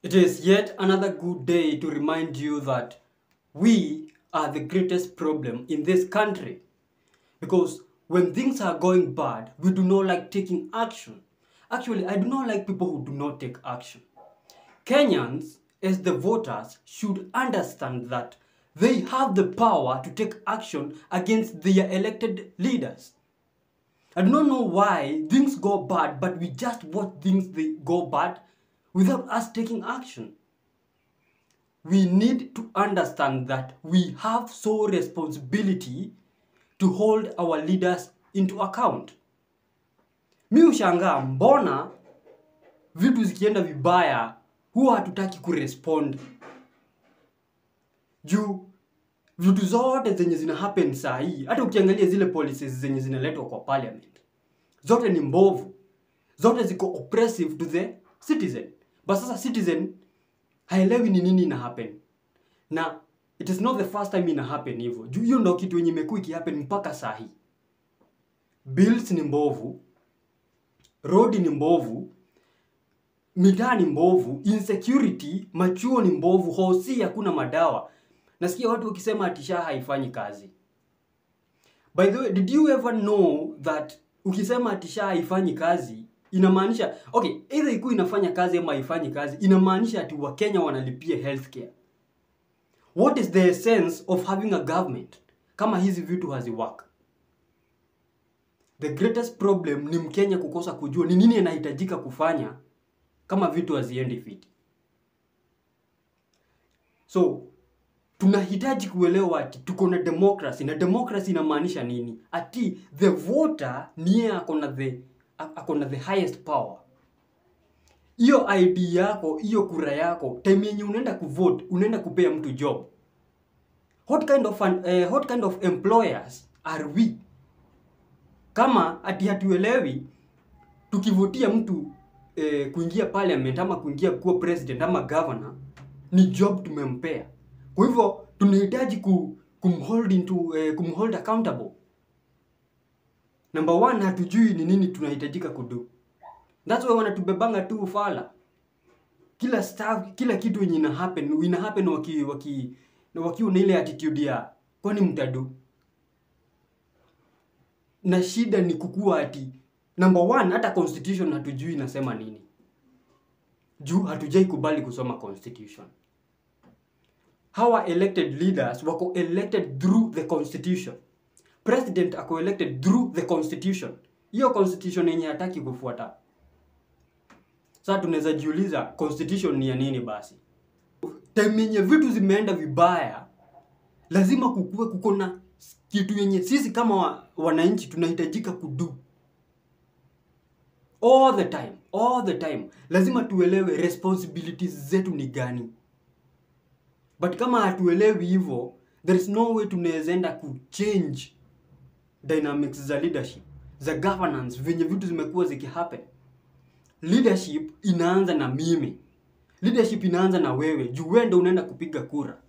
It is yet another good day to remind you that we are the greatest problem in this country. Because when things are going bad, we do not like taking action. Actually, I do not like people who do not take action. Kenyans, as the voters, should understand that they have the power to take action against their elected leaders. I do not know why things go bad, but we just watch things go bad without us taking action. We need to understand that we have sole responsibility to hold our leaders into account. Mi hushangaa mbona vitu zikienda vibaya huwa hatutaki kurespond. Juu vitu zote zenye zina happen saa hii, hata ukiangalia zile policies zenye zinaletwa kwa parliament, zote ni mbovu. Zote ziko oppressive to the citizen. But sasa citizen haelewi ni nini ina happen. Na it is not the first time ina happen hivyo. Juu hiyo ndo kitu yenye imekuwa ikihappen mpaka saa hii. Bills ni mbovu, road ni mbovu, mitaa ni mbovu, insecurity, machuo ni mbovu, hosi hakuna madawa. Nasikia watu wakisema ati SHA haifanyi kazi. By the way, did you ever know that ukisema ati SHA haifanyi kazi, inamaanisha, okay, either ikuwe inafanya kazi ama haifanyi kazi, inamaanisha ati Wakenya wanalipia healthcare. What is the essence of having a government kama hizi vitu haziwork? The greatest problem ni Mkenya kukosa kujua ni nini anahitajika kufanya kama vitu haziendi fit. So, tunahitaji kuelewa ati tuko na democracy, na democracy inamaanisha nini? Ati the voter niye akona the highest power. Iyo ID yako, iyo kura yako, time yenye unaenda kuvote, unaenda kupea mtu job. What kind of employers are we? Kama ati hatuelewi tukivotia mtu kuingia parliament ama kuingia kuwa president ama governor ni job tumempea. Kwa hivyo tunahitaji kumhold accountable. Number one, hatujui ni nini tunahitajika kudo. That's why wanatubebanga tu ufala. Kila kitu yenye ina happen wakiwa na ile attitude ya kwani mtadu. Na shida ni kukua ati number one, hata constitution hatujui inasema nini. Juu hatujai kubali kusoma constitution. Our elected leaders wako elected through the constitution. President ako elected through the constitution. Hiyo constitution yenye hataki kufuata. Sasa tunaweza jiuliza constitution ni ya nini basi? Time yenye vitu zimeenda vibaya, lazima kuko na kitu yenye sisi kama wananchi tunahitajika kudu. All the time. Lazima tuelewe responsibilities zetu ni gani. But kama hatuelewi hivyo, there is no way tunaweza kuchange dynamics za leadership, za governance, venye vitu zimekuwa zikihappen. Leadership inaanza na mimi. Leadership inaanza na wewe. Juu wewe ndio unaenda kupiga kura.